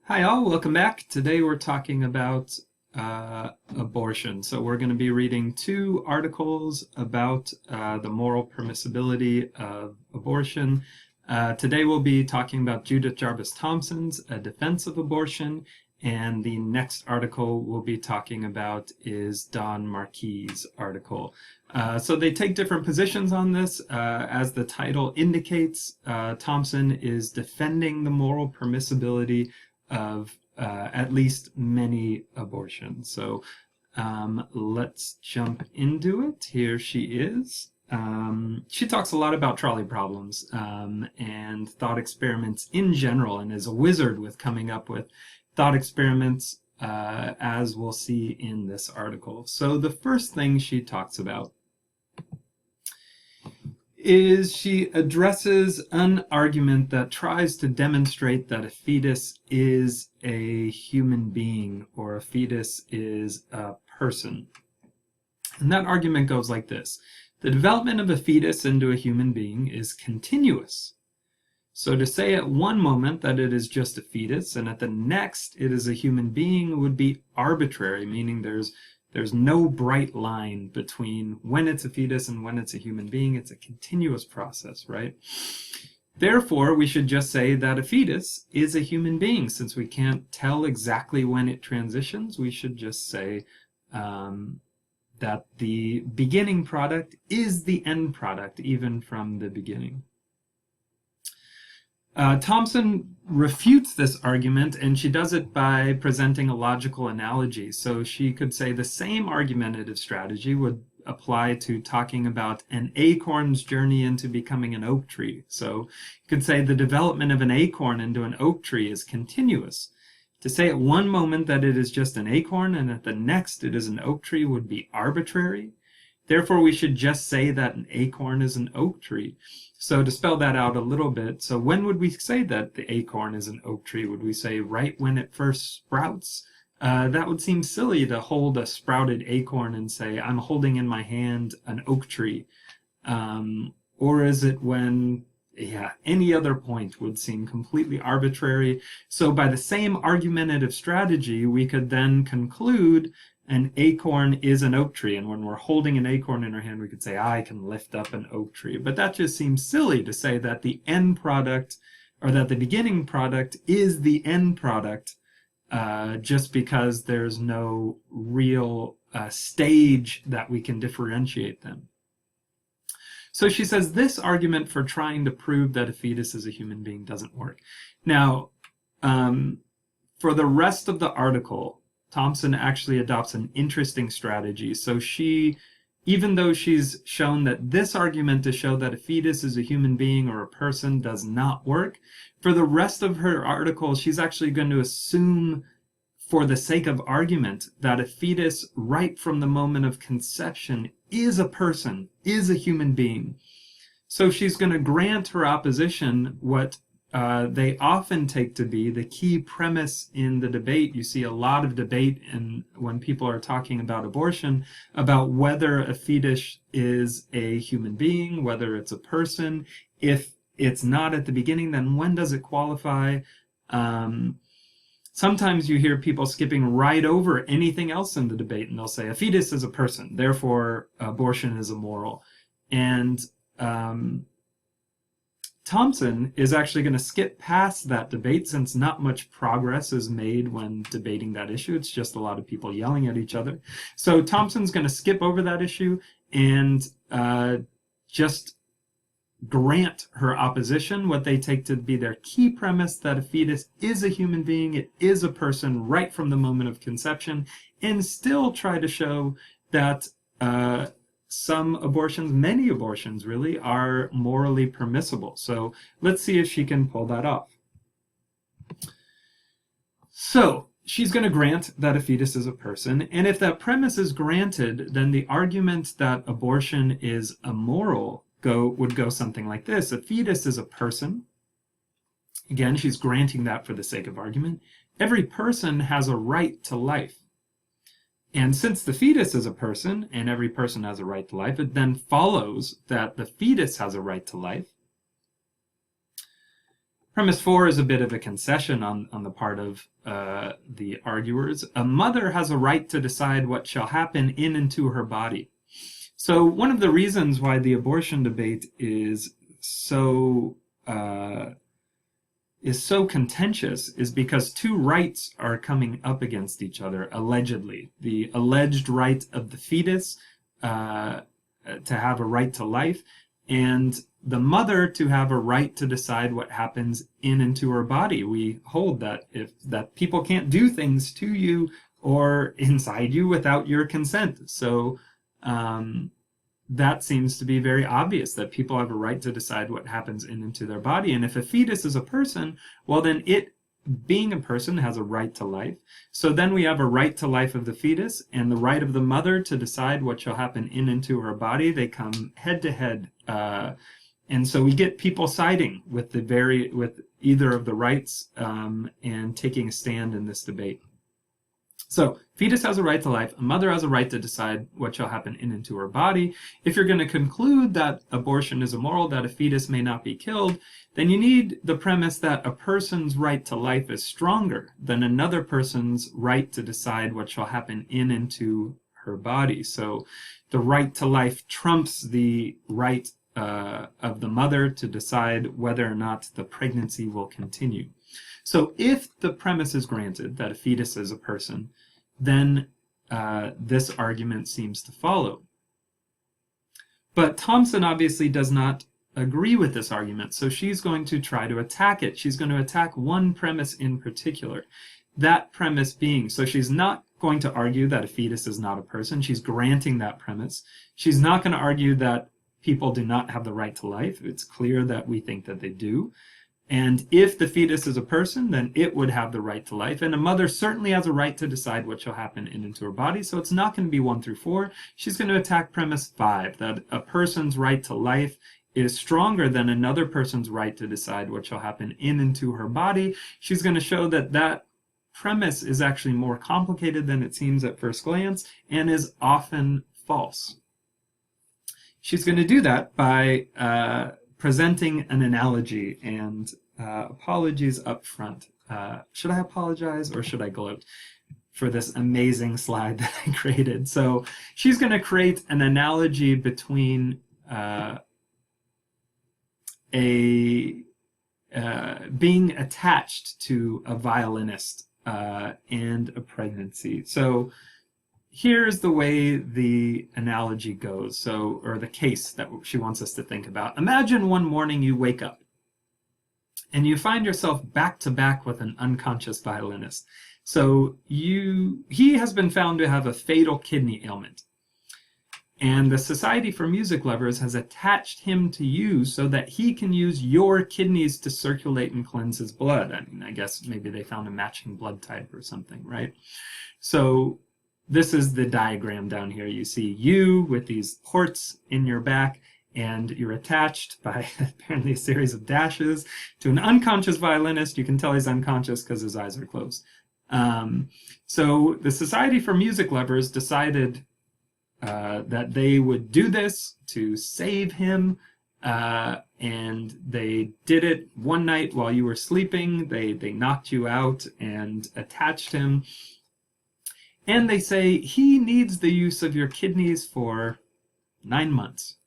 Hi all, welcome back. Today we're talking about abortion. So we're going to be reading two articles about the moral permissibility of abortion. Today we'll be talking about Judith Jarvis Thomson's A Defense of Abortion, and the next article we'll be talking about is Don Marquis' article. So they take different positions on this. As the title indicates, Thomson is defending the moral permissibility of at least many abortions. So let's jump into it. Here she is. She talks a lot about trolley problems and thought experiments in general, and is a wizard with coming up with thought experiments, as we'll see in this article. So the first thing she talks about is she addresses an argument that tries to demonstrate that a fetus is a human being, or a fetus is a person. And that argument goes like this. The development of a fetus into a human being is continuous. So to say at one moment that it is just a fetus and at the next it is a human being would be arbitrary, meaning there's no bright line between when it's a fetus and when it's a human being. It's a continuous process, right? Therefore, we should just say that a fetus is a human being. Since we can't tell exactly when it transitions, we should just say that the beginning product is the end product, even from the beginning. Thomson refutes this argument, and she does it by presenting a logical analogy. So she could say the same argumentative strategy would apply to talking about an acorn's journey into becoming an oak tree. So you could say the development of an acorn into an oak tree is continuous. To say at one moment that it is just an acorn and at the next it is an oak tree would be arbitrary. Therefore, we should just say that an acorn is an oak tree. So to spell that out a little bit, so when would we say that the acorn is an oak tree? Would we say right when it first sprouts? That would seem silly to hold a sprouted acorn and say, I'm holding in my hand an oak tree. Or is it when, any other point would seem completely arbitrary. So by the same argumentative strategy, we could then conclude an acorn is an oak tree, and when we're holding an acorn in our hand, we could say, I can lift up an oak tree. But that just seems silly to say that the end product, or that the beginning product is the end product, just because there's no real stage that we can differentiate them. So she says this argument for trying to prove that a fetus is a human being doesn't work. Now, for the rest of the article, Thomson actually adopts an interesting strategy. So she, even though she's shown that this argument to show that a fetus is a human being or a person does not work, for the rest of her article, she's actually going to assume, for the sake of argument, that a fetus right from the moment of conception is a person, is a human being. So she's going to grant her opposition what they often take to be the key premise in the debate. You see a lot of debate when people are talking about abortion, about whether a fetus is a human being, whether it's a person. If it's not at the beginning, then when does it qualify? Sometimes you hear people skipping right over anything else in the debate, and they'll say a fetus is a person, therefore abortion is immoral. And Thomson is actually going to skip past that debate, since not much progress is made when debating that issue. It's just a lot of people yelling at each other. So Thomson's going to skip over that issue and just grant her opposition what they take to be their key premise, that a fetus is a human being, it is a person right from the moment of conception, and still try to show that some abortions, many abortions really, are morally permissible. So let's see if she can pull that off. So she's going to grant that a fetus is a person, and if that premise is granted, then the argument that abortion is immoral would go something like this. A fetus is a person. Again, she's granting that for the sake of argument. Every person has a right to life. And since the fetus is a person, and every person has a right to life, it then follows that the fetus has a right to life. Premise 4 is a bit of a concession on the part of the arguers. A mother has a right to decide what shall happen in and to her body. So one of the reasons why the abortion debate is so contentious is because two rights are coming up against each other, allegedly. The alleged right of the fetus to have a right to life, and the mother to have a right to decide what happens in and to her body. We hold that people can't do things to you or inside you without your consent. So that seems to be very obvious, that people have a right to decide what happens in and to their body. And if a fetus is a person, well, then it, being a person, has a right to life. So then we have a right to life of the fetus and the right of the mother to decide what shall happen in and to her body. They come head to head. And so we get people siding with with either of the rights and taking a stand in this debate. So, fetus has a right to life. A mother has a right to decide what shall happen in and to her body. If you're going to conclude that abortion is immoral, that a fetus may not be killed, then you need the premise that a person's right to life is stronger than another person's right to decide what shall happen in and to her body. So, the right to life trumps the right of the mother to decide whether or not the pregnancy will continue. So if the premise is granted that a fetus is a person, then this argument seems to follow. But Thomson obviously does not agree with this argument, so she's going to try to attack it. She's going to attack one premise in particular. That premise being, so she's not going to argue that a fetus is not a person. She's granting that premise. She's not going to argue that people do not have the right to life. It's clear that we think that they do. And if the fetus is a person, then it would have the right to life. And a mother certainly has a right to decide what shall happen in and to her body. So it's not going to be 1 through 4. She's going to attack premise 5, that a person's right to life is stronger than another person's right to decide what shall happen in and to her body. She's going to show that that premise is actually more complicated than it seems at first glance and is often false. She's going to do that by presenting an analogy, and apologies up front. Should I apologize or should I gloat for this amazing slide that I created? So she's going to create an analogy between being attached to a violinist and a pregnancy. So here's the way the analogy goes, or the case that she wants us to think about. Imagine one morning you wake up and you find yourself back to back with an unconscious violinist. So he has been found to have a fatal kidney ailment. And the Society for Music Lovers has attached him to you so that he can use your kidneys to circulate and cleanse his blood. I mean, I guess maybe they found a matching blood type or something, right? So this is the diagram down here. You see you with these ports in your back, and you're attached by apparently a series of dashes to an unconscious violinist. You can tell he's unconscious because his eyes are closed. So the Society for Music Lovers decided that they would do this to save him, and they did it one night while you were sleeping. They knocked you out and attached him. And they say he needs the use of your kidneys for 9 months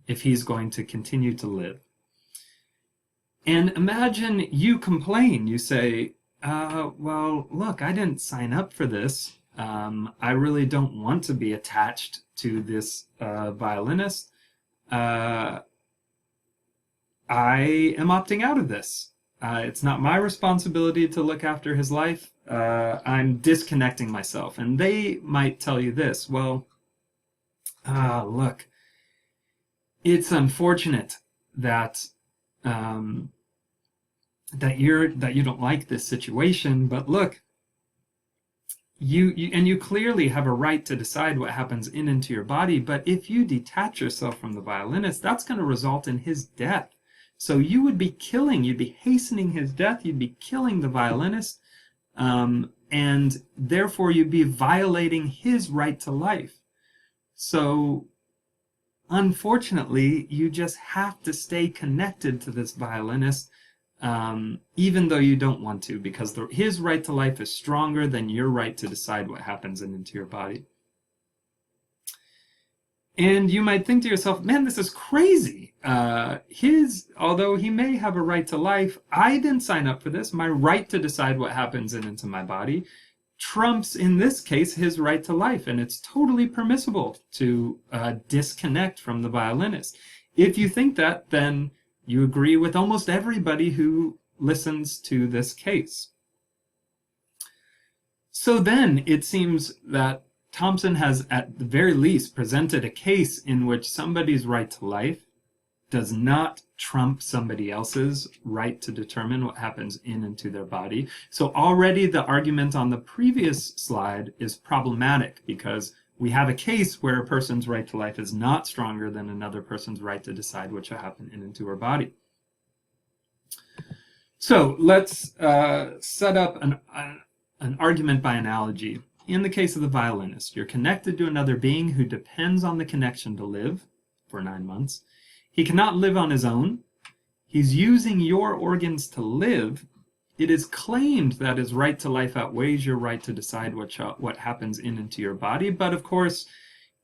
if he's going to continue to live. And imagine you complain. You say, well, look, I didn't sign up for this. I really don't want to be attached to this violinist. I am opting out of this. It's not my responsibility to look after his life. I'm disconnecting myself. And they might tell you this, well, look, it's unfortunate that that you don't like this situation, but look, you clearly have a right to decide what happens in and to your body, but if you detach yourself from the violinist, that's going to result in his death. So you'd be hastening his death, you'd be killing the violinist, and therefore you'd be violating his right to life. So unfortunately, you just have to stay connected to this violinist even though you don't want to, because his right to life is stronger than your right to decide what happens into your body. And you might think to yourself, man, this is crazy. Although he may have a right to life, I didn't sign up for this. My right to decide what happens into my body trumps, in this case, his right to life. And it's totally permissible to disconnect from the violinist. If you think that, then you agree with almost everybody who listens to this case. So then it seems that Thomson has, at the very least, presented a case in which somebody's right to life does not trump somebody else's right to determine what happens in and to their body. So already the argument on the previous slide is problematic, because we have a case where a person's right to life is not stronger than another person's right to decide what should happen in and to her body. So let's set up an argument by analogy. In the case of the violinist, you're connected to another being who depends on the connection to live for 9 months. He cannot live on his own. He's using your organs to live. It is claimed that his right to life outweighs your right to decide what happens in and to your body. But of course,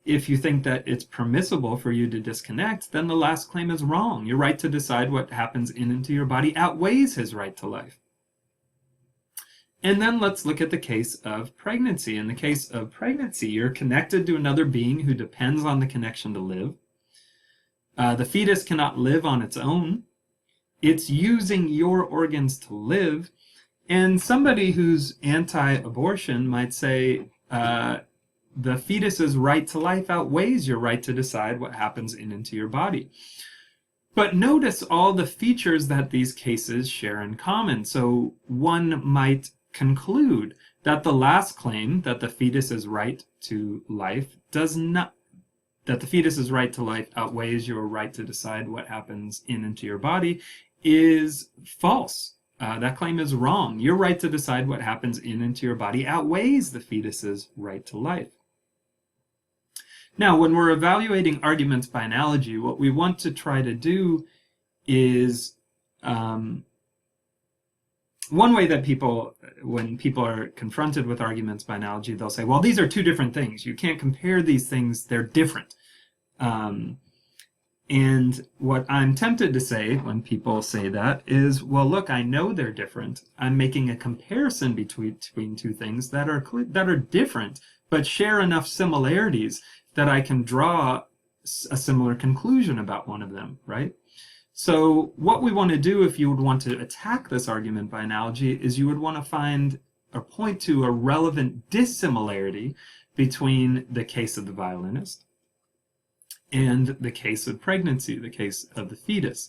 if you think that it's permissible for you to disconnect, then the last claim is wrong. Your right to decide what happens in and to your body outweighs his right to life. And then let's look at the case of pregnancy. In the case of pregnancy, you're connected to another being who depends on the connection to live. The fetus cannot live on its own. It's using your organs to live. And somebody who's anti-abortion might say, the fetus's right to life outweighs your right to decide what happens in and to your body. But notice all the features that these cases share in common. So one might conclude that the last claim, that the fetus's right to life outweighs your right to decide what happens in and to your body, is false. That claim is wrong. Your right to decide what happens in and to your body outweighs the fetus's right to life. Now, when we're evaluating arguments by analogy, what we want to try to do is one way that when people are confronted with arguments by analogy, they'll say, well, these are two different things. You can't compare these things. They're different. And what I'm tempted to say when people say that is, well, look, I know they're different. I'm making a comparison between two things that are different, but share enough similarities that I can draw a similar conclusion about one of them, right? So what we want to do, if you would want to attack this argument by analogy, is you would want to find or point to a relevant dissimilarity between the case of the violinist and the case of pregnancy, the case of the fetus.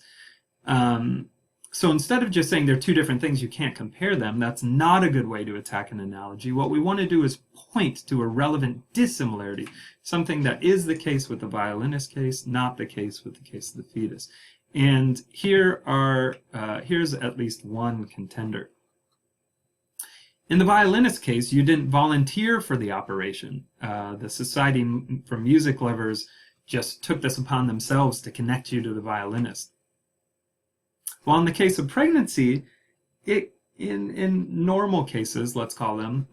So instead of just saying they're two different things, you can't compare them, that's not a good way to attack an analogy. What we want to do is point to a relevant dissimilarity, something that is the case with the violinist case, not the case with the case of the fetus. And here's at least one contender. In the violinist case, you didn't volunteer for the operation. The Society for Music Lovers just took this upon themselves to connect you to the violinist. While in the case of pregnancy, in normal cases, let's call them,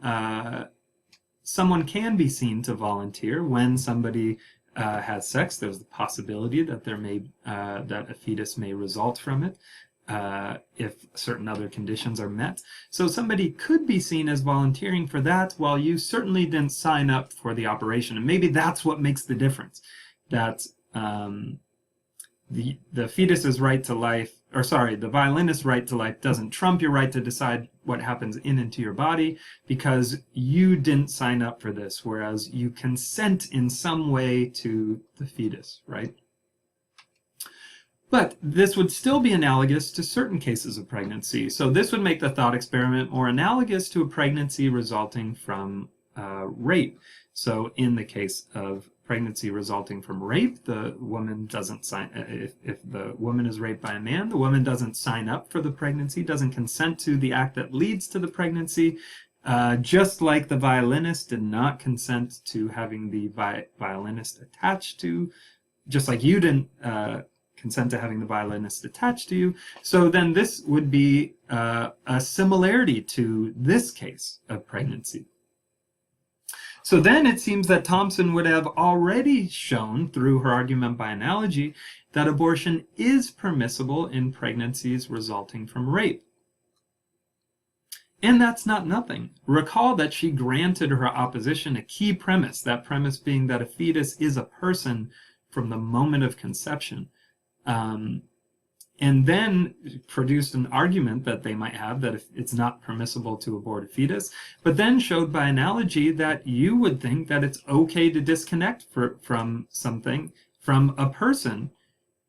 someone can be seen to volunteer when somebody has sex. There's the possibility that that a fetus may result from it if certain other conditions are met. So somebody could be seen as volunteering for that, while you certainly didn't sign up for the operation. And maybe that's what makes the difference. That the fetus's right to life, the violinist's right to life doesn't trump your right to decide what happens in and to your body, because you didn't sign up for this, whereas you consent in some way to the fetus, right? But this would still be analogous to certain cases of pregnancy. So this would make the thought experiment more analogous to a pregnancy resulting from rape. So in the case of pregnancy resulting from rape, the woman doesn't sign, if the woman is raped by a man, the woman doesn't sign up for the pregnancy, doesn't consent to the act that leads to the pregnancy, just like the violinist did not consent to having the violinist attached to, just like you didn't consent to having the violinist attached to you. So then this would be a similarity to this case of pregnancy. So then it seems that Thomson would have already shown through her argument by analogy that abortion is permissible in pregnancies resulting from rape. And that's not nothing. Recall that she granted her opposition a key premise, that premise being that a fetus is a person from the moment of conception. And then produced an argument that they might have that if it's not permissible to abort a fetus, but then showed by analogy that you would think that it's okay to disconnect from something, from a person,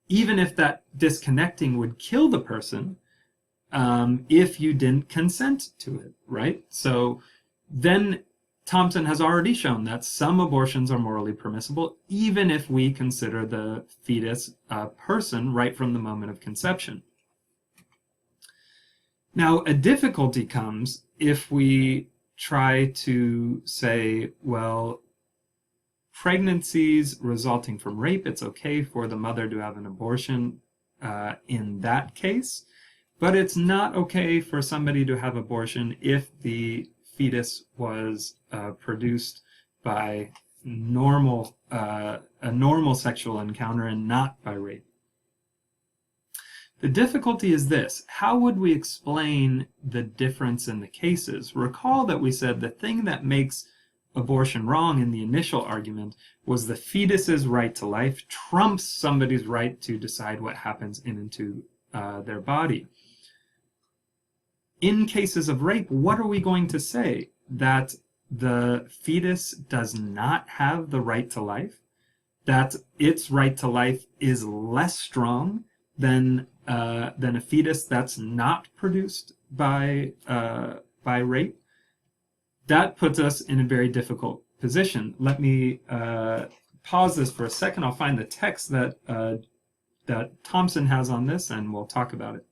even if that disconnecting would kill the person, if you didn't consent to it, right? So then Thomson has already shown that some abortions are morally permissible, even if we consider the fetus a person right from the moment of conception. Now, a difficulty comes if we try to say, well, pregnancies resulting from rape, it's okay for the mother to have an abortion in that case, but it's not okay for somebody to have abortion if the fetus was produced by a normal sexual encounter and not by rape. The difficulty is this: how would we explain the difference in the cases? Recall that we said the thing that makes abortion wrong in the initial argument was the fetus's right to life trumps somebody's right to decide what happens in and to their body. In cases of rape, what are we going to say? That the fetus does not have the right to life? That its right to life is less strong than a fetus that's not produced by rape? That puts us in a very difficult position. Let me pause this for a second. I'll find the text that Thomson has on this, and we'll talk about it.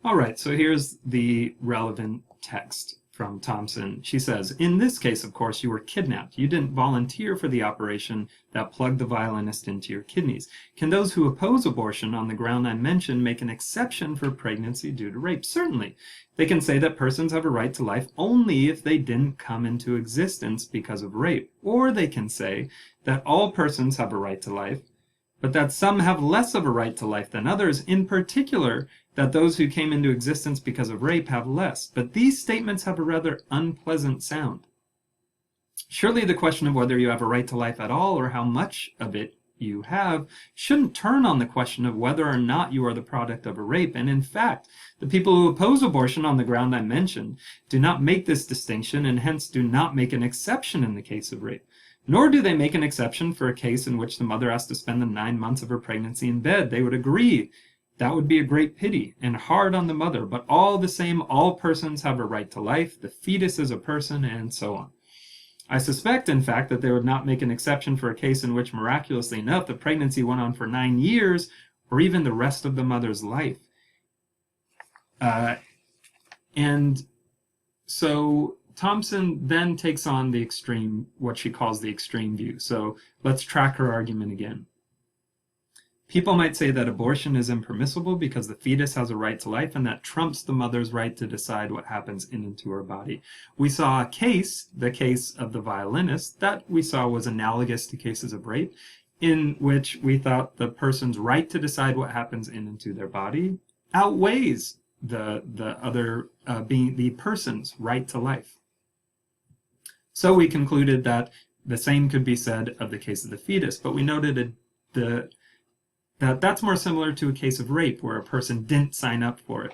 All right, so here's the relevant text from Thomson. She says, in this case, of course, you were kidnapped. You didn't volunteer for the operation that plugged the violinist into your kidneys. Can those who oppose abortion on the ground I mentioned make an exception for pregnancy due to rape? Certainly. They can say that persons have a right to life only if they didn't come into existence because of rape. Or they can say that all persons have a right to life, but that some have less of a right to life than others, in particular, that those who came into existence because of rape have less. But these statements have a rather unpleasant sound. Surely the question of whether you have a right to life at all or how much of it you have shouldn't turn on the question of whether or not you are the product of a rape. And in fact, the people who oppose abortion on the ground I mentioned do not make this distinction and hence do not make an exception in the case of rape. Nor do they make an exception for a case in which the mother has to spend the 9 months of her pregnancy in bed. They would agree that would be a great pity and hard on the mother, but all the same, all persons have a right to life, the fetus is a person, and so on. I suspect, in fact, that they would not make an exception for a case in which, miraculously enough, the pregnancy went on for 9 years, or even the rest of the mother's life. And so Thomson then takes on the extreme, what she calls the extreme view. So let's track her argument again. People might say that abortion is impermissible because the fetus has a right to life and that trumps the mother's right to decide what happens in and to her body. We saw a case, the case of the violinist, that we saw was analogous to cases of rape, in which we thought the person's right to decide what happens in and to their body outweighs the other being the person's right to life. So we concluded that the same could be said of the case of the fetus, but we noted that's more similar to a case of rape where a person didn't sign up for it.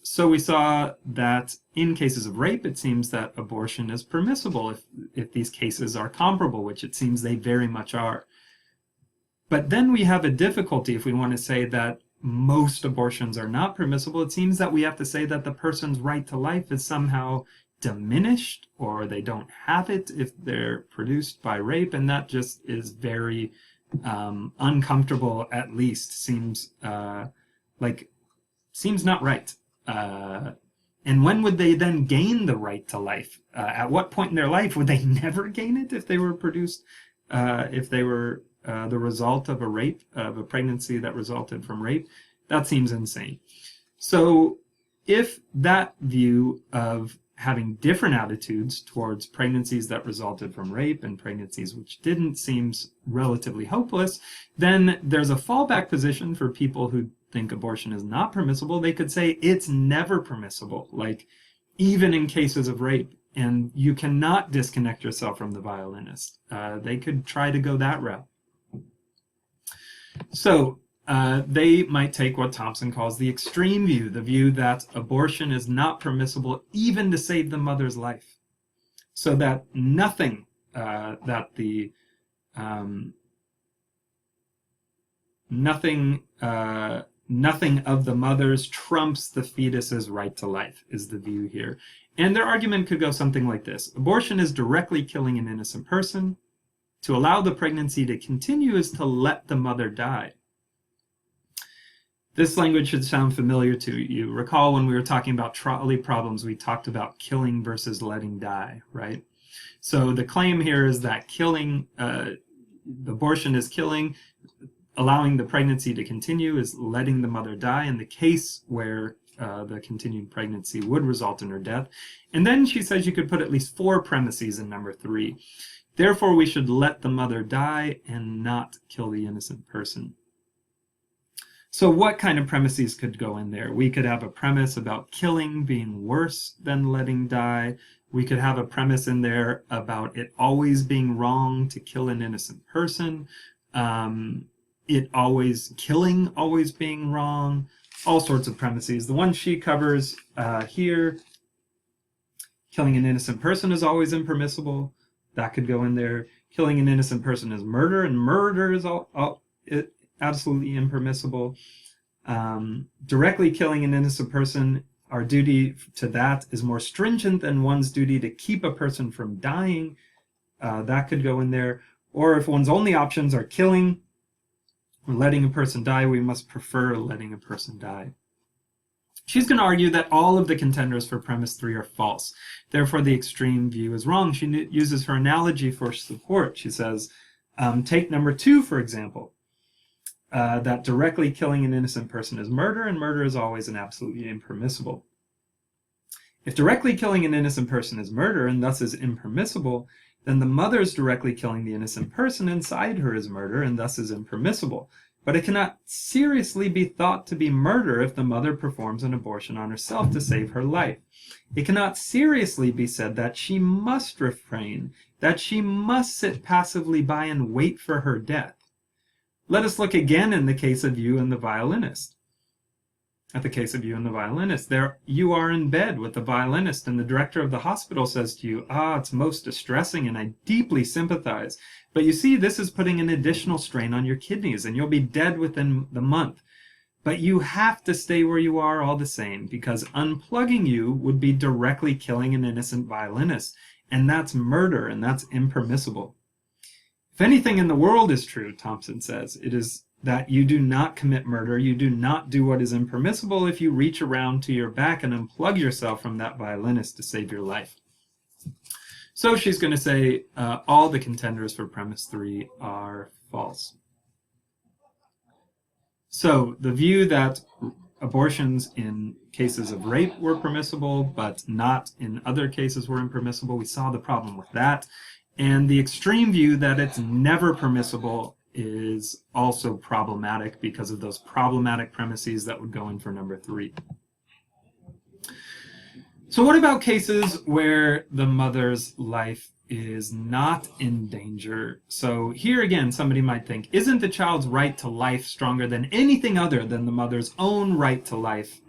So we saw that in cases of rape, it seems that abortion is permissible if these cases are comparable, which it seems they very much are. But then we have a difficulty if we want to say that most abortions are not permissible. It seems that we have to say that the person's right to life is somehow diminished or they don't have it if they're produced by rape, and that just is very uncomfortable, at least seems not right. And when would they then gain the right to life? At what point in their life would they never gain it if they were produced, if they were the result of of a pregnancy that resulted from rape, that seems insane. So if that view of having different attitudes towards pregnancies that resulted from rape and pregnancies which didn't seems relatively hopeless, then there's a fallback position for people who think abortion is not permissible. They could say it's never permissible, like even in cases of rape, and you cannot disconnect yourself from the violinist. They could try to go that route. So they might take what Thomson calls the extreme view, the view that abortion is not permissible even to save the mother's life. So that nothing nothing of the mother's trumps the fetus's right to life, is the view here. And their argument could go something like this. Abortion is directly killing an innocent person. To allow the pregnancy to continue is to let the mother die. This language should sound familiar to you. Recall when we were talking about trolley problems, we talked about killing versus letting die, right? So the claim here is that abortion is killing, allowing the pregnancy to continue is letting the mother die in the case where the continued pregnancy would result in her death. And then she says you could put at least 4 premises in number 3. Therefore, we should let the mother die and not kill the innocent person. So what kind of premises could go in there? We could have a premise about killing being worse than letting die. We could have a premise in there about it always being wrong to kill an innocent person. Killing always being wrong. All sorts of premises. The one she covers here, killing an innocent person is always impermissible. That could go in there. Killing an innocent person is murder, and murder is absolutely impermissible. Directly killing an innocent person, our duty to that is more stringent than one's duty to keep a person from dying. That could go in there. Or if one's only options are killing or letting a person die, we must prefer letting a person die. She's going to argue that all of the contenders for premise 3 are false. Therefore, the extreme view is wrong. She uses her analogy for support. She says, take number 2, for example, that directly killing an innocent person is murder, and murder is always and absolutely impermissible. If directly killing an innocent person is murder, and thus is impermissible, then the mother's directly killing the innocent person inside her is murder, and thus is impermissible. But it cannot seriously be thought to be murder if the mother performs an abortion on herself to save her life. It cannot seriously be said that she must refrain, that she must sit passively by and wait for her death. Let us look again in the case of you and the violinist. At the case of you and the violinist, there you are in bed with the violinist, and the director of the hospital says to you, it's most distressing and I deeply sympathize. But you see, this is putting an additional strain on your kidneys and you'll be dead within the month. But you have to stay where you are all the same, because unplugging you would be directly killing an innocent violinist, and that's murder, and that's impermissible. If anything in the world is true, Thomson says, it is that you do not commit murder, you do not do what is impermissible if you reach around to your back and unplug yourself from that violinist to save your life. So she's going to say all the contenders for premise 3 are false. So the view that abortions in cases of rape were permissible, but not in other cases were impermissible, we saw the problem with that. And the extreme view that it's never permissible is also problematic because of those problematic premises that would go in for number 3. So what about cases where the mother's life is not in danger? So here again, somebody might think, isn't the child's right to life stronger than anything other than the mother's own right to life?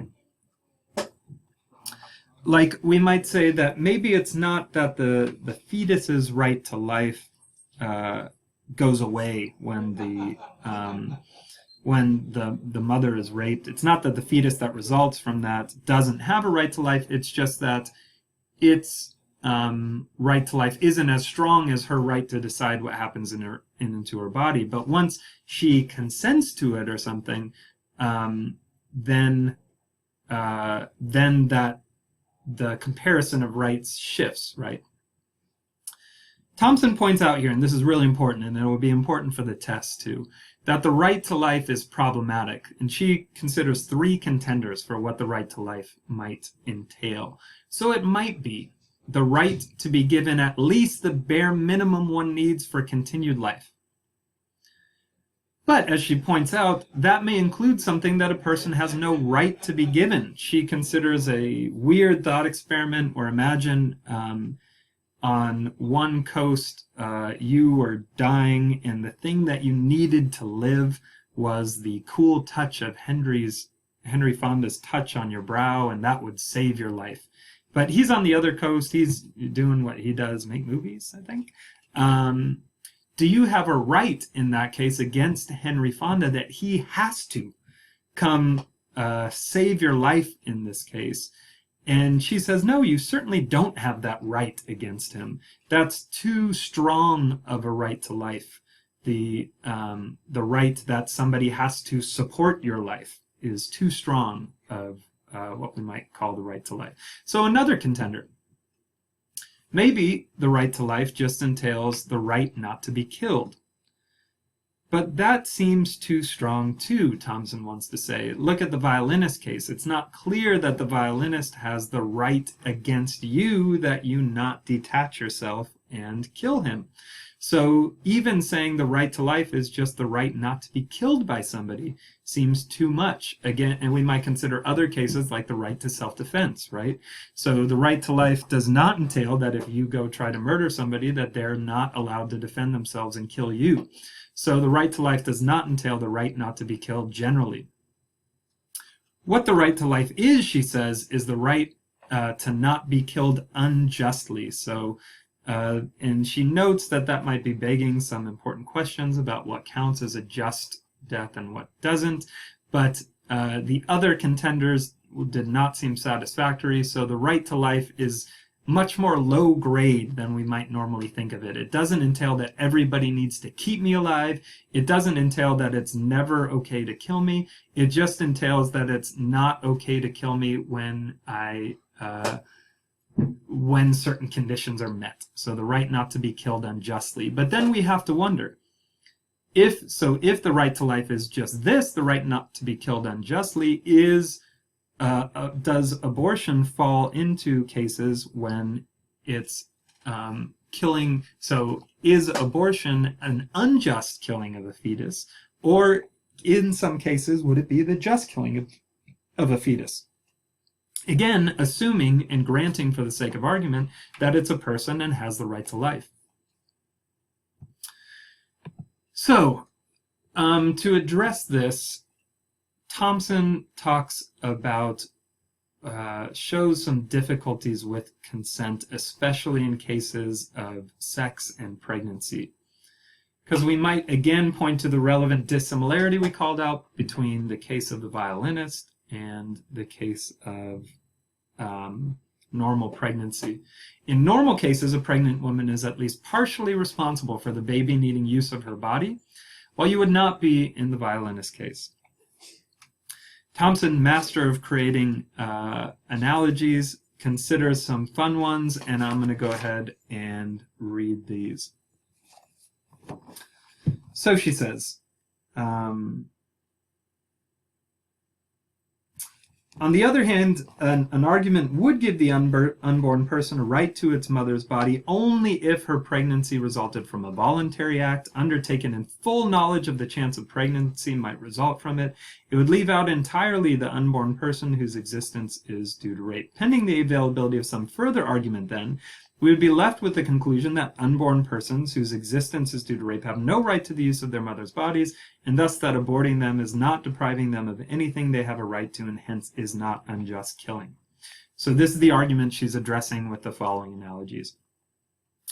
Like, we might say that maybe it's not that the fetus's right to life goes away when the mother is raped. It's not that the fetus that results from that doesn't have a right to life. It's just that its right to life isn't as strong as her right to decide what happens into her body. But once she consents to it or something, then that the comparison of rights shifts, right? Thomson points out here, and this is really important, and it will be important for the test too, that the right to life is problematic, and she considers three contenders for what the right to life might entail. So it might be the right to be given at least the bare minimum one needs for continued life. But as she points out, that may include something that a person has no right to be given. She considers a weird thought experiment, or imagine on one coast, you were dying, and the thing that you needed to live was the cool touch of Henry Fonda's touch on your brow, and that would save your life. But he's on the other coast. He's doing what he does, make movies, I think. Do you have a right in that case against Henry Fonda that he has to come save your life in this case? And she says, no, you certainly don't have that right against him. That's too strong of a right to life. The right that somebody has to support your life is too strong of what we might call the right to life. So another contender. Maybe the right to life just entails the right not to be killed. But that seems too strong too, Thomson wants to say. Look at the violinist case. It's not clear that the violinist has the right against you that you not detach yourself and kill him. So even saying the right to life is just the right not to be killed by somebody seems too much. Again, and we might consider other cases like the right to self-defense, right? So the right to life does not entail that if you go try to murder somebody, that they're not allowed to defend themselves and kill you. So the right to life does not entail the right not to be killed generally. What the right to life is, she says, is the right to not be killed unjustly. So and she notes that that might be begging some important questions about what counts as a just death and what doesn't. But the other contenders did not seem satisfactory. So the right to life is much more low grade than we might normally think of it. It doesn't entail that everybody needs to keep me alive. It doesn't entail that it's never okay to kill me. It just entails that it's not okay to kill me when when certain conditions are met. So the right not to be killed unjustly. But then we have to wonder, if the right to life is just this, the right not to be killed unjustly, does abortion fall into cases when it's killing? So is abortion an unjust killing of a fetus, or in some cases would it be the just killing of a fetus? Again, assuming and granting for the sake of argument that it's a person and has the right to life. So, to address this, Thomson talks about, shows some difficulties with consent, especially in cases of sex and pregnancy. Because we might again point to the relevant dissimilarity we called out between the case of the violinist and the case of normal pregnancy. In normal cases, a pregnant woman is at least partially responsible for the baby needing use of her body, while you would not be in the violinist case. Thomson, master of creating analogies, considers some fun ones, and I'm going to go ahead and read these. So she says, on the other hand, an argument would give the unborn person a right to its mother's body only if her pregnancy resulted from a voluntary act undertaken in full knowledge of the chance of pregnancy might result from it. It would leave out entirely the unborn person whose existence is due to rape. Pending the availability of some further argument, then, we would be left with the conclusion that unborn persons whose existence is due to rape have no right to the use of their mother's bodies, and thus that aborting them is not depriving them of anything they have a right to, and hence is not unjust killing. So this is the argument she's addressing with the following analogies.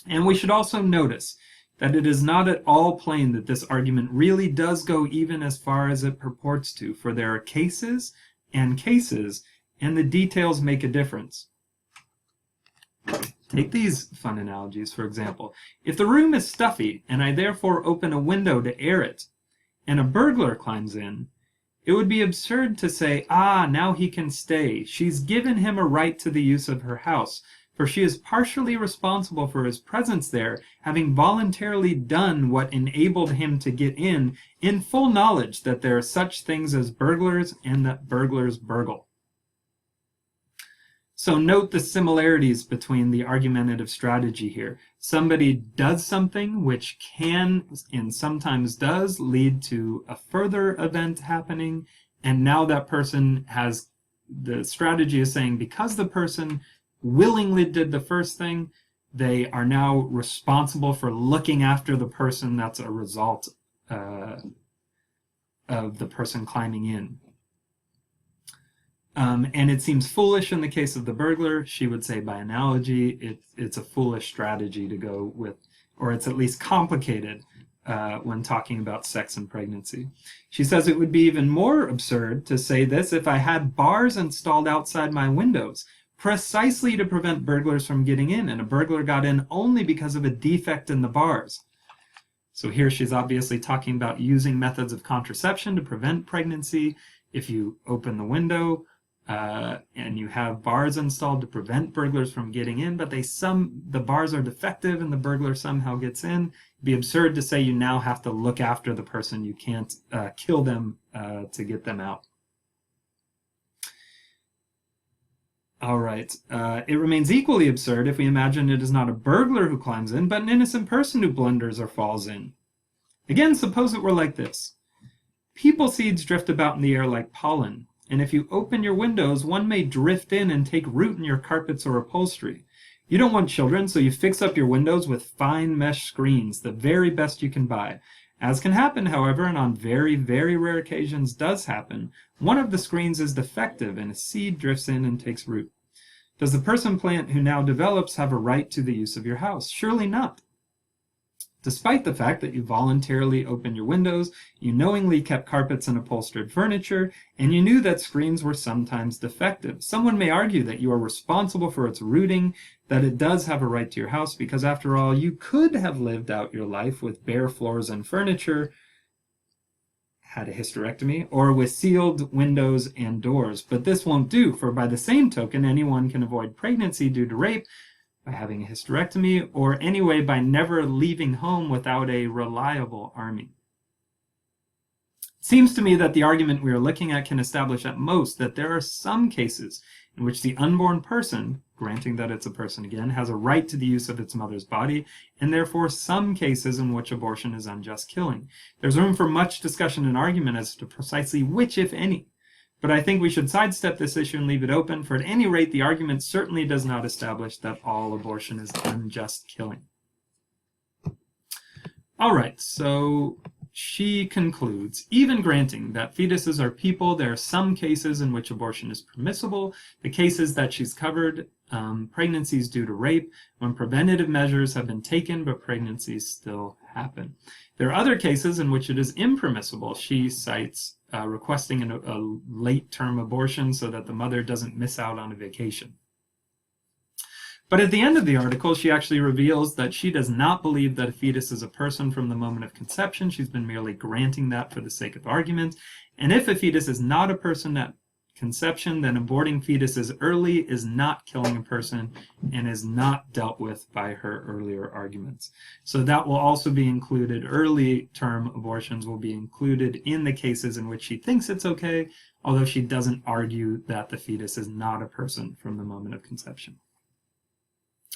And we should also notice that it is not at all plain that this argument really does go even as far as it purports to, for there are cases, and the details make a difference. Take these fun analogies, for example. If the room is stuffy, and I therefore open a window to air it, and a burglar climbs in, it would be absurd to say, ah, now he can stay. She's given him a right to the use of her house. for she is partially responsible for his presence there, having voluntarily done what enabled him to get in full knowledge that there are such things as burglars and that burglars burgle. So note the similarities between the argumentative strategy here. Somebody does something which can, and sometimes does, lead to a further event happening, and now that person has, the strategy is saying because the person willingly did the first thing, they are now responsible for looking after the person that's a result of the person climbing in. And it seems foolish in the case of the burglar. She would say by analogy, it's a foolish strategy to go with, or it's at least complicated when talking about sex and pregnancy. She says it would be even more absurd to say this if I had bars installed outside my windows, precisely to prevent burglars from getting in, and a burglar got in only because of a defect in the bars. So here she's obviously talking about using methods of contraception to prevent pregnancy. If you open the window, and you have bars installed to prevent burglars from getting in, but the bars are defective and the burglar somehow gets in, it'd be absurd to say you now have to look after the person. You can't kill them to get them out. All right. It remains equally absurd if we imagine it is not a burglar who climbs in, but an innocent person who blunders or falls in. Again, suppose it were like this. People seeds drift about in the air like pollen, and if you open your windows, one may drift in and take root in your carpets or upholstery. You don't want children, so you fix up your windows with fine mesh screens, the very best you can buy. As can happen, however, and on very, very rare occasions does happen, one of the screens is defective and a seed drifts in and takes root. Does the person plant who now develops have a right to the use of your house? Surely not. Despite the fact that you voluntarily opened your windows, you knowingly kept carpets and upholstered furniture, and you knew that screens were sometimes defective. Someone may argue that you are responsible for its rooting, that it does have a right to your house, because after all, you could have lived out your life with bare floors and furniture, had a hysterectomy, or with sealed windows and doors. But this won't do, for by the same token, anyone can avoid pregnancy due to rape, by having a hysterectomy, or anyway by never leaving home without a reliable army. It seems to me that the argument we are looking at can establish at most that there are some cases in which the unborn person, granting that it's a person again, has a right to the use of its mother's body, and therefore some cases in which abortion is unjust killing. There's room for much discussion and argument as to precisely which, if any. But I think we should sidestep this issue and leave it open, for at any rate, the argument certainly does not establish that all abortion is unjust killing. All right, so she concludes, even granting that fetuses are people, there are some cases in which abortion is permissible. The cases that she's covered, pregnancies due to rape, when preventative measures have been taken, but pregnancies still happen. There are other cases in which it is impermissible. She cites requesting a late-term abortion so that the mother doesn't miss out on a vacation. But at the end of the article, she actually reveals that she does not believe that a fetus is a person from the moment of conception. She's been merely granting that for the sake of argument. And if a fetus is not a person at conception, then aborting fetuses early is not killing a person and is not dealt with by her earlier arguments. So that will also be included. Early term abortions will be included in the cases in which she thinks it's okay, although she doesn't argue that the fetus is not a person from the moment of conception.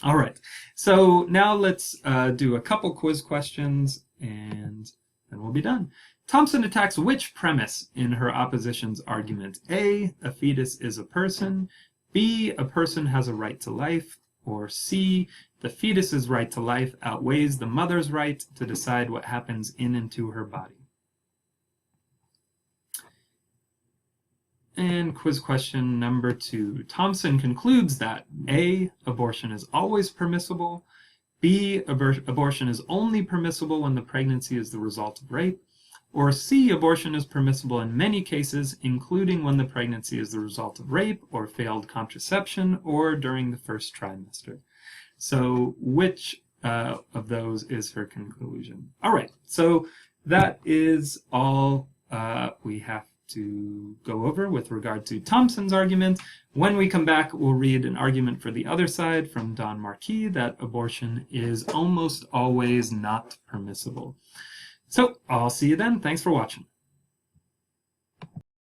All right, so now let's do a couple quiz questions and then we'll be done. Thomson attacks which premise in her opposition's argument? A, a fetus is a person. B, a person has a right to life. Or C, the fetus's right to life outweighs the mother's right to decide what happens in and to her body. And quiz question number 2. Thomson concludes that A, abortion is always permissible. B, abortion is only permissible when the pregnancy is the result of rape. Or C, abortion is permissible in many cases, including when the pregnancy is the result of rape or failed contraception or during the first trimester. So which of those is her conclusion? All right, so that is all we have to go over with regard to Thomson's argument. When we come back, we'll read an argument for the other side from Don Marquis that abortion is almost always not permissible. So I'll see you then. Thanks for watching.